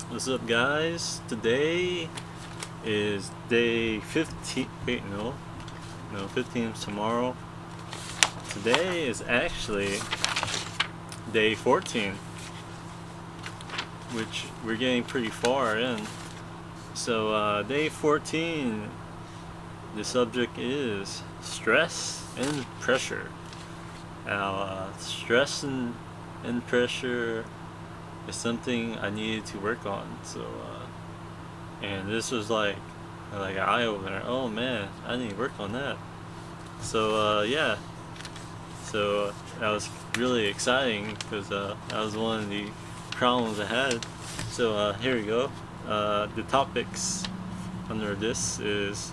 What's up, guys? Today is day 15. Wait, no, 15 is tomorrow. Today is actually day 14, which we're getting pretty far in. So, day 14, the subject is stress and pressure. Now, stress and pressure is something I needed to work on. So, and this was like an eye opener. Oh man, I need to work on that. So, yeah. So that was really exciting because that was one of the problems I had. So here we go. The topics under this is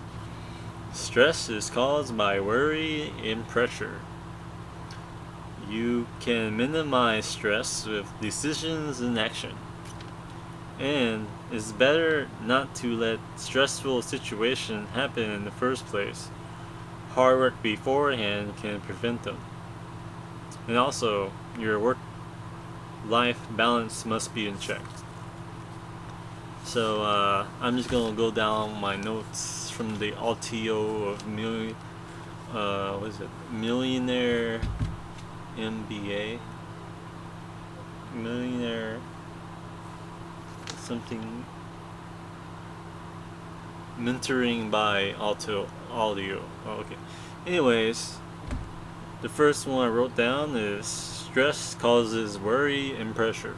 stress is caused by worry and pressure. You can minimize stress with decisions and action. And it's better not to let stressful situations happen in the first place. Hard work beforehand can prevent them. And also, your work-life balance must be in check. So I'm just gonna go down my notes from the LTO of what is it? Millionaire MBA, Millionaire something, mentoring by audio. Oh, okay. Anyways, the first one I wrote down is stress causes worry and pressure.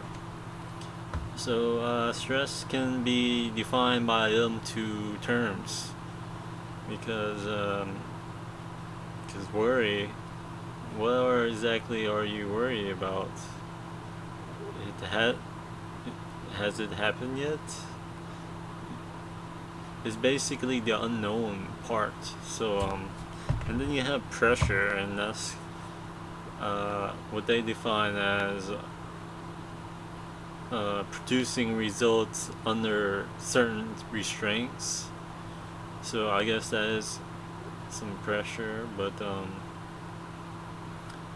So stress can be defined by them two terms because worry. What exactly are you worried about? Has it happened yet? It's basically the unknown part. So and then you have pressure, and that's what they define as producing results under certain restraints. So I guess that is some pressure, but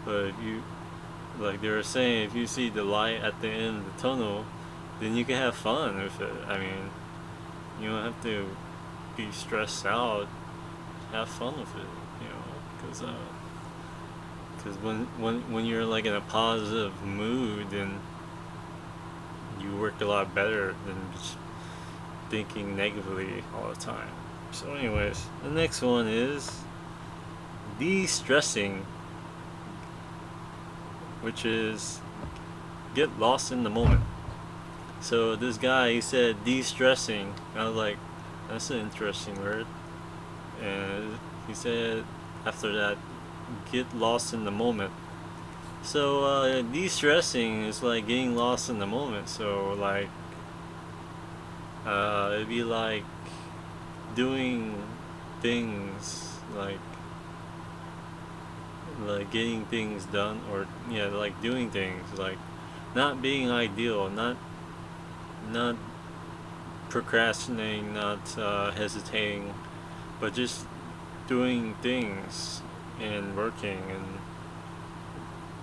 if you, like they were saying, if you see the light at the end of the tunnel, then you can have fun with it. I mean, you don't have to be stressed out. Have fun with it, because when you're like in a positive mood, then you work a lot better than just thinking negatively all the time. So, anyways, the next one is de-stressing, which is get lost in the moment. So this guy, he said de-stressing. I was like, that's an interesting word. And he said after that, get lost in the moment. So de-stressing is like getting lost in the moment. So like it'd be like doing things like getting things done, or yeah, like doing things like not being ideal, not procrastinating, not hesitating, but just doing things and working and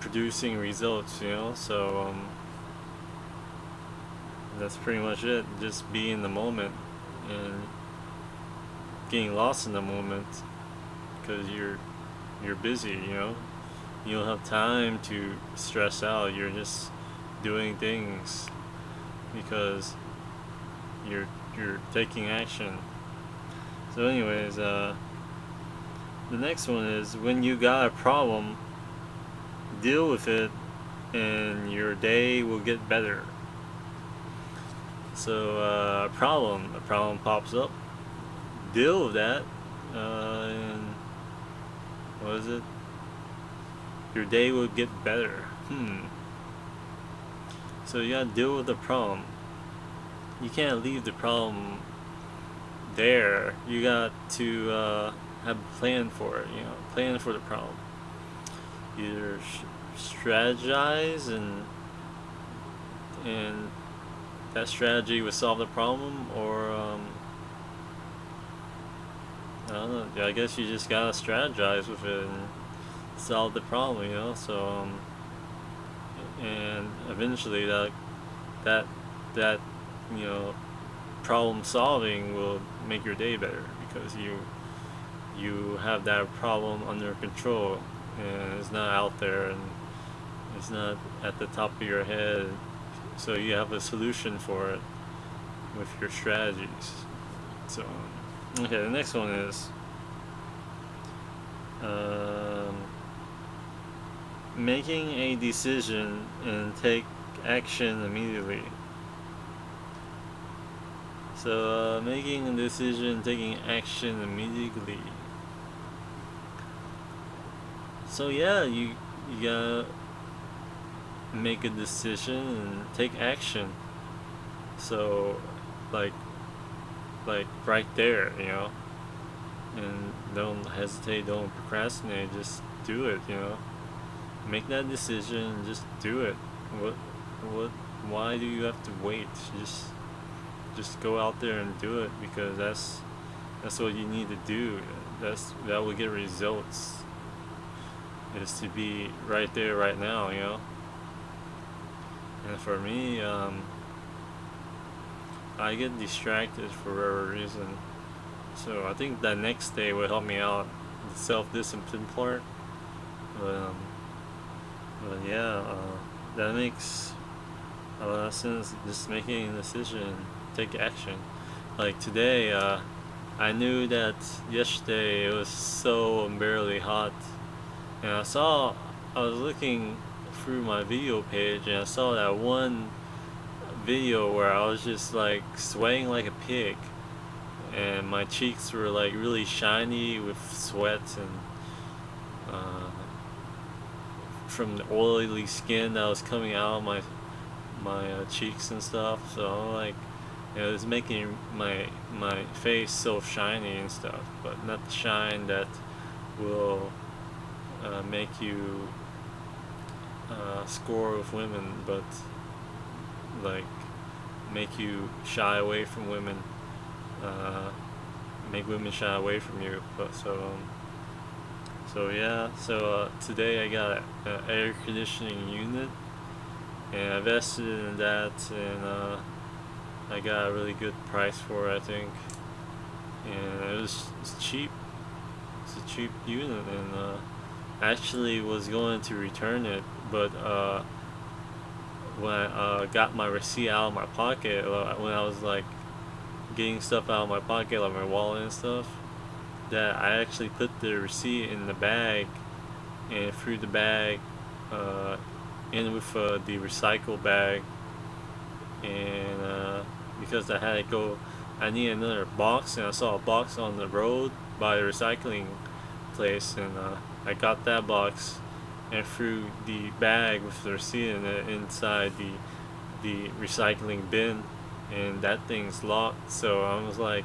producing results, So that's pretty much it. Just be in the moment and getting lost in the moment because you're busy, You don't have time to stress out. You're just doing things because you're taking action. So anyways, the next one is when you got a problem, deal with it and your day will get better. So a problem pops up, deal with that, and what is it? Your day will get better. So you gotta deal with the problem. You can't leave the problem there. You got to have a plan for it. Plan for the problem. Either strategize and that strategy would solve the problem, or I don't know. I guess you just gotta strategize with it and solve the problem. So and eventually that you know, problem solving will make your day better because you have that problem under control and it's not out there and it's not at the top of your head. So you have a solution for it with your strategies. So, okay, the next one is um, making a decision and take action immediately. So, making a decision, taking action immediately. So yeah, you gotta make a decision and take action. So, like right there, you know, and don't hesitate, don't procrastinate, just do it, you know. Make that decision and just do it. What what why do you have to wait? Just go out there and do it because that's what you need to do. That will get results. Is to be right there right now, you know. And for me, I get distracted for whatever reason. So I think that next day will help me out, the self-discipline part. But, um, but yeah, that makes a lot of sense. Just making a decision, take action. Like today, I knew that yesterday it was so unbearably hot, and I was looking through my video page, and I saw that one video where I was just like sweating like a pig, and my cheeks were like really shiny with sweat and from the oily skin that was coming out of my cheeks and stuff. So like it was making my face so shiny and stuff, but not the shine that will make you score with women, but like make you shy away from women, uh, make women shy away from you. But so yeah, so today I got an air conditioning unit, and I invested in that, and I got a really good price for it, I think, and it's cheap. It's a cheap unit, and I actually was going to return it, but when I got my receipt out of my pocket, when I was like getting stuff out of my pocket, like my wallet and stuff, that I actually put the receipt in the bag and threw the bag uh, in with the recycle bag, and because I had to go, I needed another box, and I saw a box on the road by the recycling place, and I got that box and threw the bag with the receipt in it inside the recycling bin, and that thing's locked. So I was like,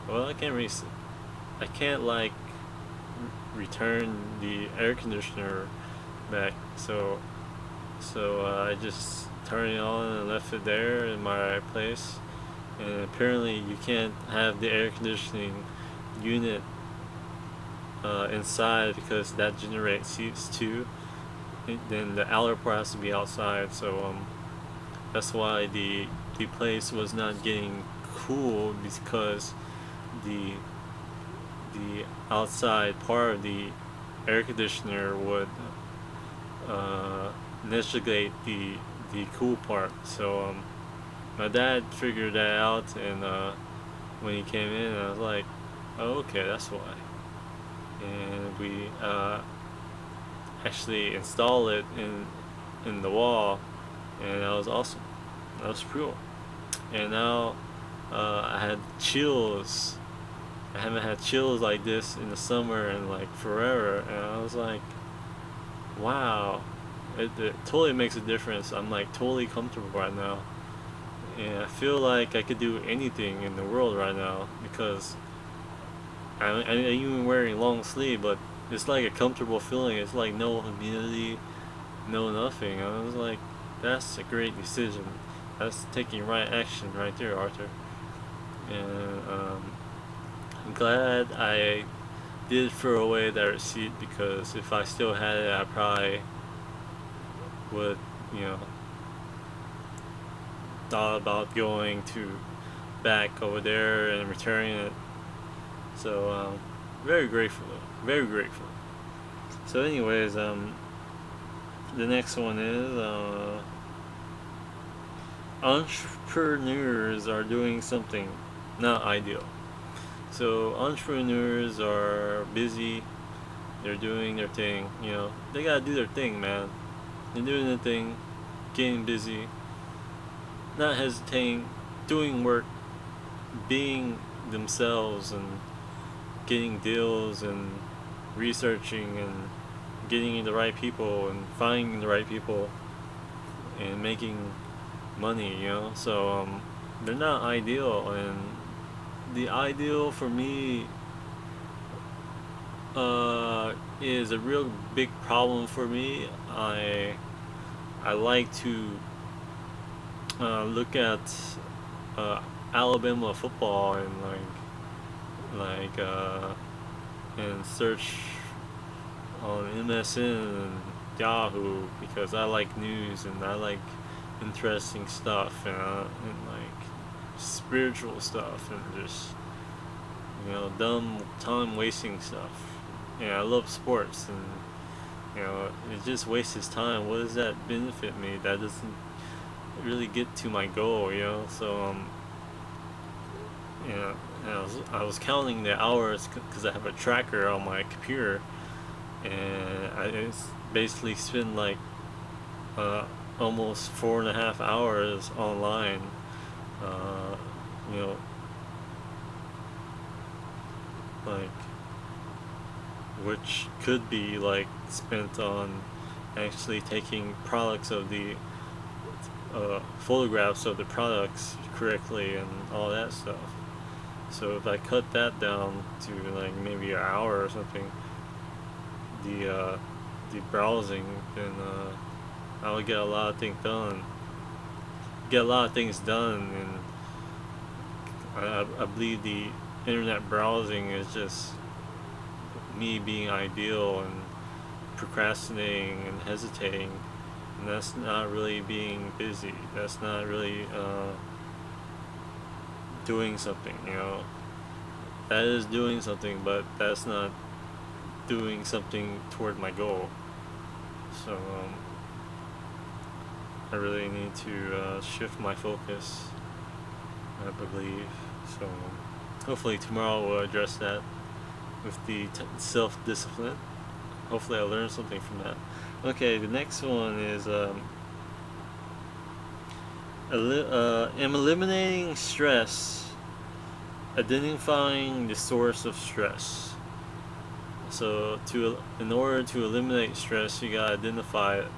well, I can't like return the air conditioner back. So I just turned it on and left it there in my place. And apparently you can't have the air conditioning unit inside because that generates heat too. Then the outer part has to be outside. So that's why the place was not getting cool, because the the outside part of the air conditioner would negate the cool part. So my dad figured that out, and when he came in, I was like, oh, okay, that's why. And we actually installed it in the wall, and that was awesome. That was cool. And now I had chills. I haven't had chills like this in the summer and like forever, and I was like, wow, it totally makes a difference. I'm like totally comfortable right now, and I feel like I could do anything in the world right now because I'm even wearing long sleeve, but it's like a comfortable feeling. It's like no humidity, no nothing. I was like, that's a great decision. That's taking right action right there, Arthur. And I'm glad I did throw away that receipt, because if I still had it, I probably would, you know, thought about going to back over there and returning it. So very grateful, very grateful. So anyways, the next one is entrepreneurs are doing something not ideal. So entrepreneurs are busy, they're doing their thing, they gotta do their thing, man. They're doing their thing, getting busy, not hesitating, doing work, being themselves, and getting deals, and researching, and getting the right people, and finding the right people, and making money, so they're not ideal. And the ideal for me is a real big problem for me. I like to look at Alabama football, and and search on MSN and Yahoo, because I like news, and I like interesting stuff, and like spiritual stuff, and just dumb time wasting stuff. I love sports, and it just wastes his time. What does that benefit me? That doesn't really get to my goal, So I was counting the hours because I have a tracker on my computer, and I basically spend like almost 4.5 hours online. You know, like, which could be like spent on actually taking products of the photographs of the products correctly and all that stuff. So if I cut that down to like maybe an hour or something, the browsing, then I would get a lot of things done. And I believe the internet browsing is just me being ideal and procrastinating and hesitating, and that's not really being busy. That's not really doing something. That is doing something, but that's not doing something toward my goal. So I really need to shift my focus, I believe. So hopefully tomorrow we'll address that with the self-discipline. Hopefully I'll learn something from that. Okay, the next one is am eliminating stress, identifying the source of stress. So in order to eliminate stress, you gotta identify it.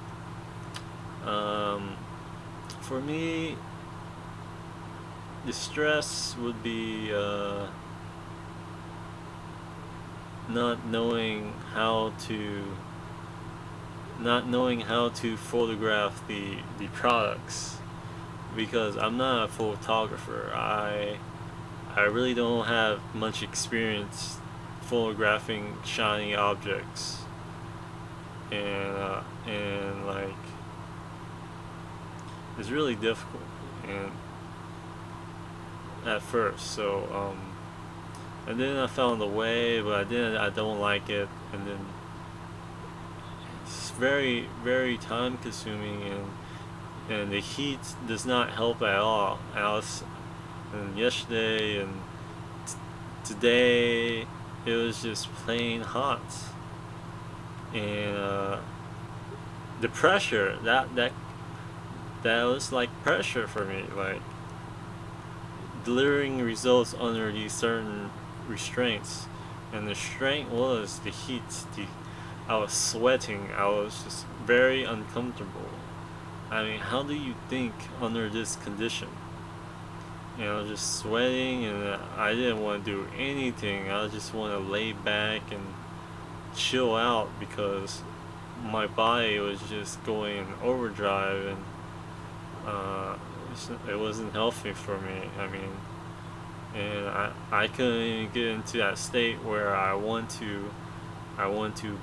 For me, the stress would be not knowing how to photograph the products, because I'm not a photographer. I really don't have much experience photographing shiny objects, and like, it's really difficult and at first. So and then I found a way, but I don't like it, and then it's very, very time consuming, and the heat does not help at all. And yesterday and today it was just plain hot, and the pressure that was like pressure for me, like delivering results under these certain restraints, and the restraint was the heat. I was sweating. I was just very uncomfortable. I mean, how do you think under this condition? Just sweating, and I didn't want to do anything. I just want to lay back and chill out, because my body was just going in overdrive, and it wasn't healthy for me. I mean, and I couldn't even get into that state where I want to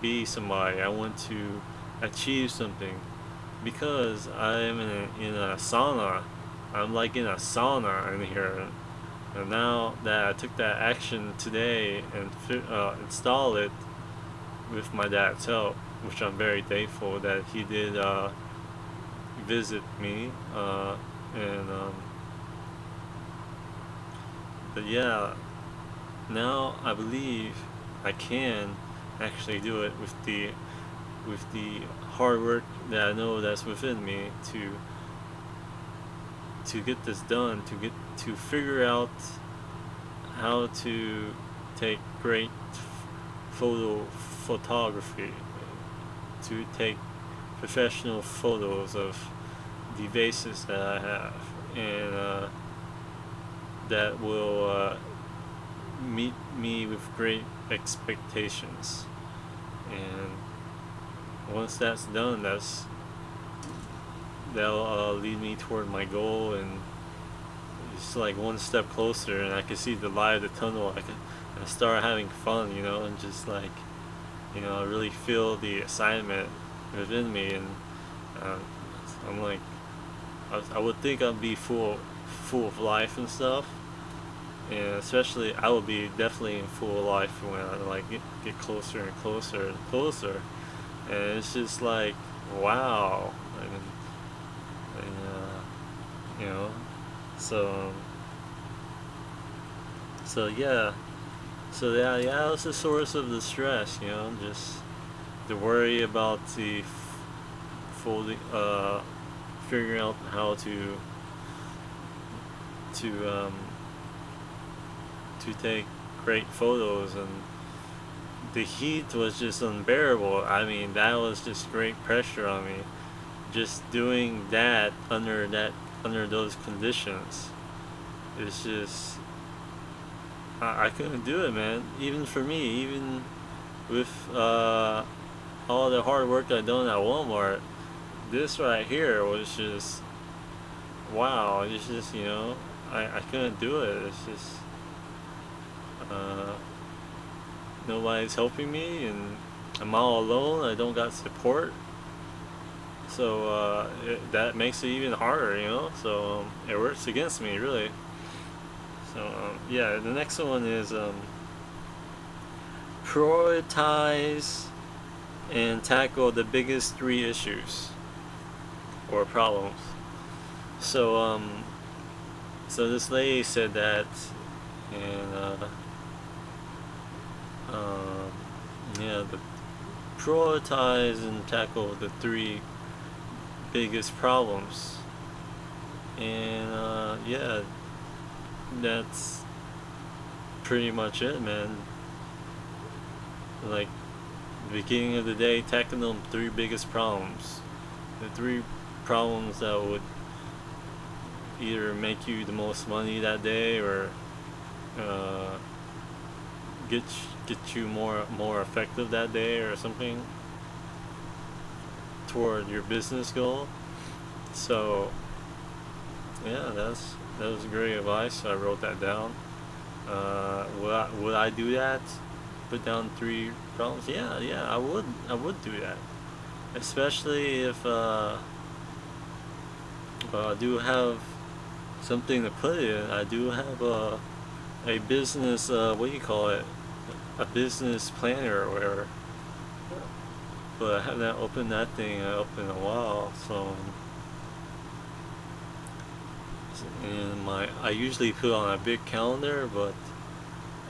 be somebody. I want to achieve something, because I am in a sauna, I'm like in a sauna in here. And now that I took that action today and install it with my dad's help, which I'm very thankful that he did visit me, and but yeah, now I believe I can actually do it with the hard work that I know that's within me to get this done, to figure out how to take great photography, to take professional photos of the vases that I have, and that will meet me with great expectations. And once that's done, that'll lead me toward my goal, and it's like one step closer, and I can see the light of the tunnel. I start having fun, and just like, I really feel the excitement within me, and uh, I'm like, I would think I'd be full of life and stuff, and especially I would be definitely in full of life when I like get closer and closer and closer, and it's just like, wow. And so so yeah yeah, that's the source of the stress, just the worry about the folding, figuring out how to um to take great photos, and the heat was just unbearable. I mean, that was just great pressure on me, just doing that under those conditions. It's just, I couldn't do it, man. Even for me, even with all the hard work I done at Walmart, this right here was just, wow. It's just, I couldn't do it. It's just uh, nobody's helping me, and I'm all alone. I don't got support, so that makes it even harder, so it works against me, really. So yeah, the next one is prioritize and tackle the biggest three issues or problems. So so this lady said that, and um, yeah, the prioritize and tackle the three biggest problems, and yeah, that's pretty much it, man. Like, the beginning of the day, tackling the three biggest problems, the three problems that would either make you the most money that day, or uh, get you more effective that day, or something toward your business goal. So yeah, that was great advice. So I wrote that down. Would I do that? Put down three problems? Yeah, I would do that, especially if I do have something to put in. I do have a business, what do you call it? A business planner or whatever. But I haven't opened that thing up in a while, so. And I usually put on a big calendar, but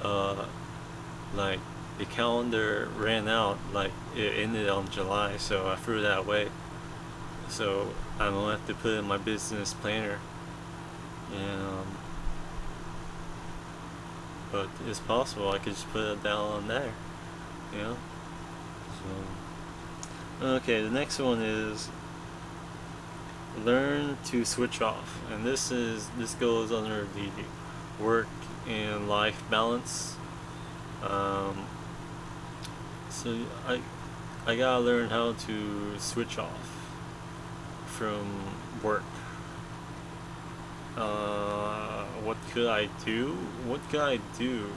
uh, like, the calendar ran out, like it ended on July, so I threw that away. So I'm gonna have to put in my business planner, and but it's possible I could just put it down on there, you know. So okay, the next one is learn to switch off, and this goes under the work and life balance. Um, so I gotta learn how to switch off from work. What could I do? What could I do?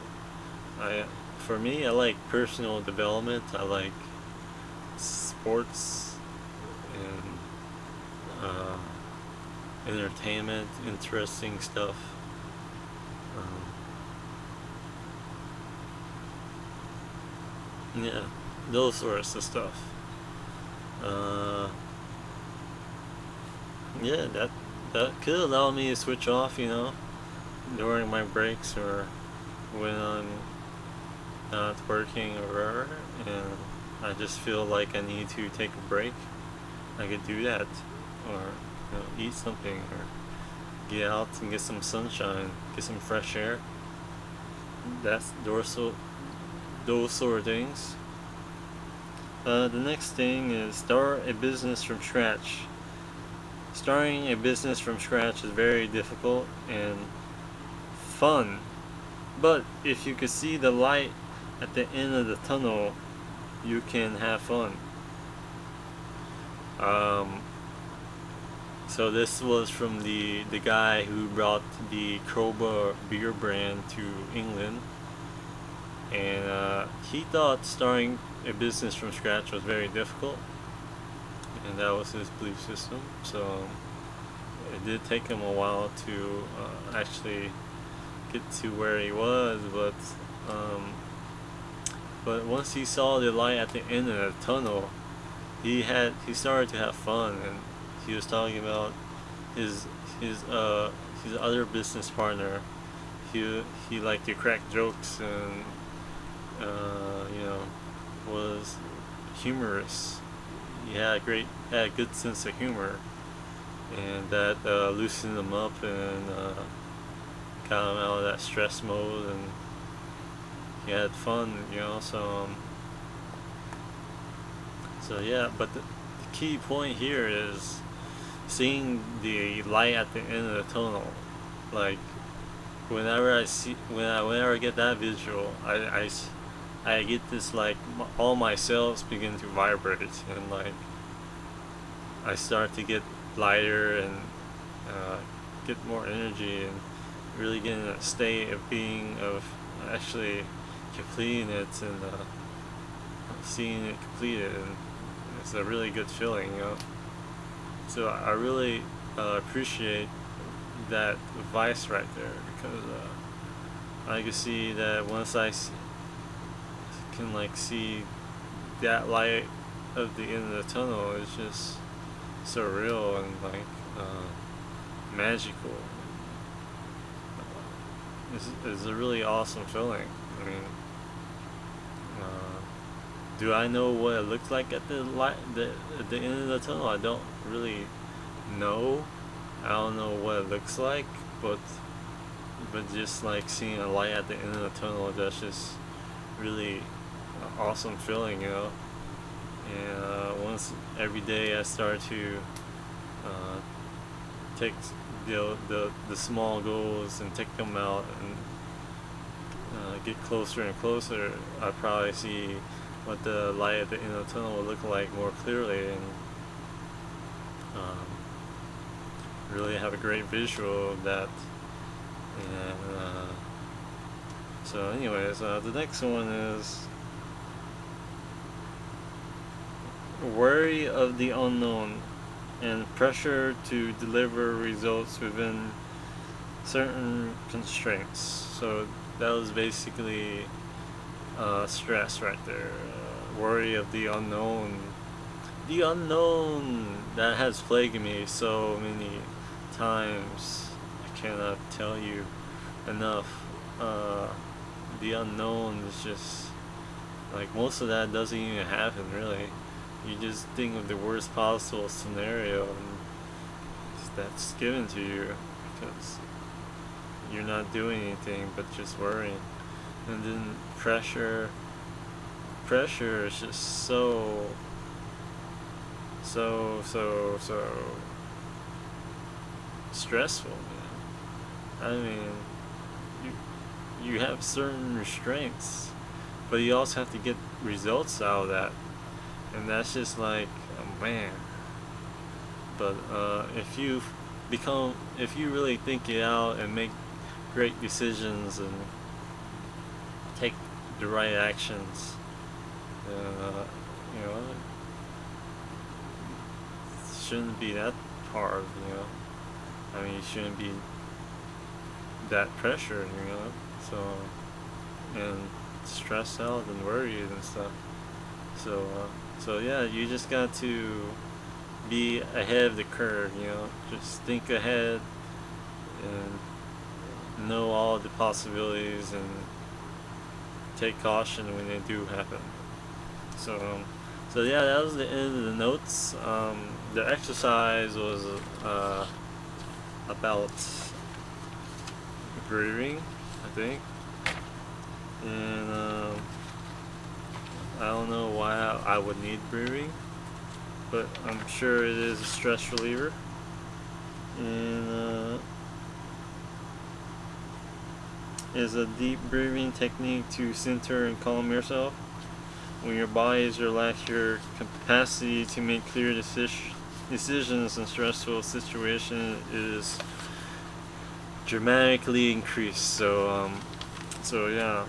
For me, I like personal development. I like sports, and entertainment, interesting stuff. Yeah, those sorts of stuff. Uh, yeah, that could allow me to switch off, during my breaks or when I'm not working or whatever, and I just feel like I need to take a break. I could do that, or eat something, or get out and get some sunshine, get some fresh air. That's those sort of things. The next thing is start a business from scratch. Starting a business from scratch is very difficult and fun, but if you could see the light at the end of the tunnel, you can have fun. Um, so this was from the guy who brought the Kroba beer brand to England, and he thought starting a business from scratch was very difficult, and that was his belief system. So it did take him a while to actually get to where he was, but once he saw the light at the end of the tunnel, he started to have fun, and he was talking about his his uh his other business partner. He liked to crack jokes, and was humorous. He had a good sense of humor, and that loosened him up and got him out of that stress mode, and he had fun, so yeah. But the key point here is seeing the light at the end of the tunnel. Like, whenever I get that visual, I get this, like, all my cells begin to vibrate, and like I start to get lighter and get more energy, and really get in a state of being, of actually completing it, and seeing it completed, and it's a really good feeling. So I really appreciate that advice right there, because I can see that once can, like, see that light of the end of the tunnel, it's just surreal and, like, magical. It's a really awesome feeling. I mean, do I know what it looks like at the end of the tunnel? I don't really know. I don't know what it looks like, but just, like, seeing a light at the end of the tunnel, that's just really awesome feeling. And once every day I start to take the small goals and take them out, and get closer and closer, I probably see what the light at the end of the tunnel will look like more clearly, and really have a great visual of that. And so anyways, the next one is worry of the unknown and pressure to deliver results within certain constraints. So that was basically stress right there. Worry of the unknown. The unknown that has plagued me so many times. I cannot tell you enough. The unknown is just, like, most of that doesn't even happen, really. You just think of the worst possible scenario, and that's given to you because you're not doing anything but just worrying. And then pressure is just so stressful, man. I mean, you have certain restraints, but you also have to get results out of that, and that's just like, oh, man. But if you really think it out and make great decisions and take the right actions, it shouldn't be that hard. I mean, you shouldn't be that pressured, you know. So and stressed out and worried and stuff. So yeah, you just got to be ahead of the curve, you know. Just think ahead and know all the possibilities and take caution when they do happen. So yeah, that was the end of the notes. The exercise was about breathing, I think, and I don't know why I would need breathing, but I'm sure it is a stress reliever. And is a deep breathing technique to center and calm yourself. When your body is relaxed, your capacity to make clear decisions in stressful situations is dramatically increased. So yeah.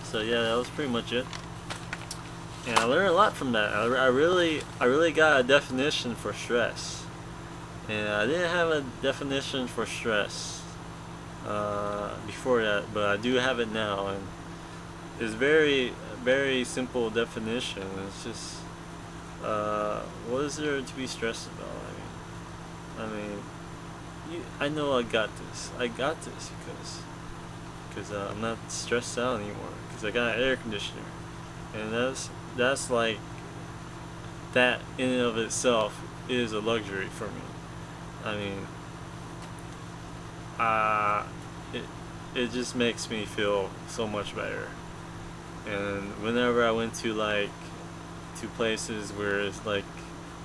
So yeah, that was pretty much it. And I learned a lot from that. I really got a definition for stress, and I didn't have a definition for stress before that, but I do have it now, and it's very simple definition. It's just what is there to be stressed about? I mean, I know I got this. I got this because I'm not stressed out anymore because I got an air conditioner, and that's like that in and of itself is a luxury for me. I mean, it just makes me feel so much better. And whenever I went to places where it's like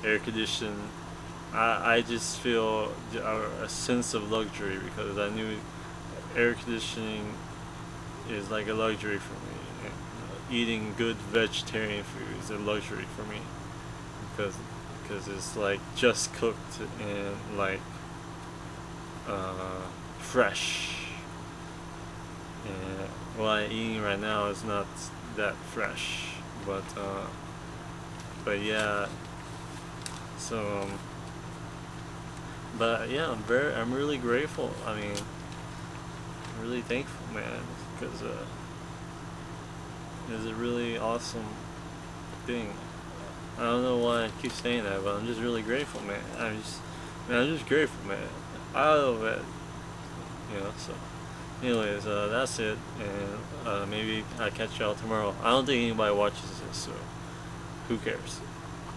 air conditioned, I just feel a sense of luxury because I knew air conditioning is like a luxury for me. And, eating good vegetarian food is a luxury for me because it's like just cooked and like fresh. And what I'm eating right now is not that fresh, but yeah. So but yeah, I'm really grateful. I mean, I'm really thankful, man, because it's a really awesome thing. I don't know why I keep saying that, but I'm just really grateful, man. I'm just grateful, man. I love it, you know. So, anyways, that's it, and maybe I'll catch y'all tomorrow. I don't think anybody watches this, so who cares?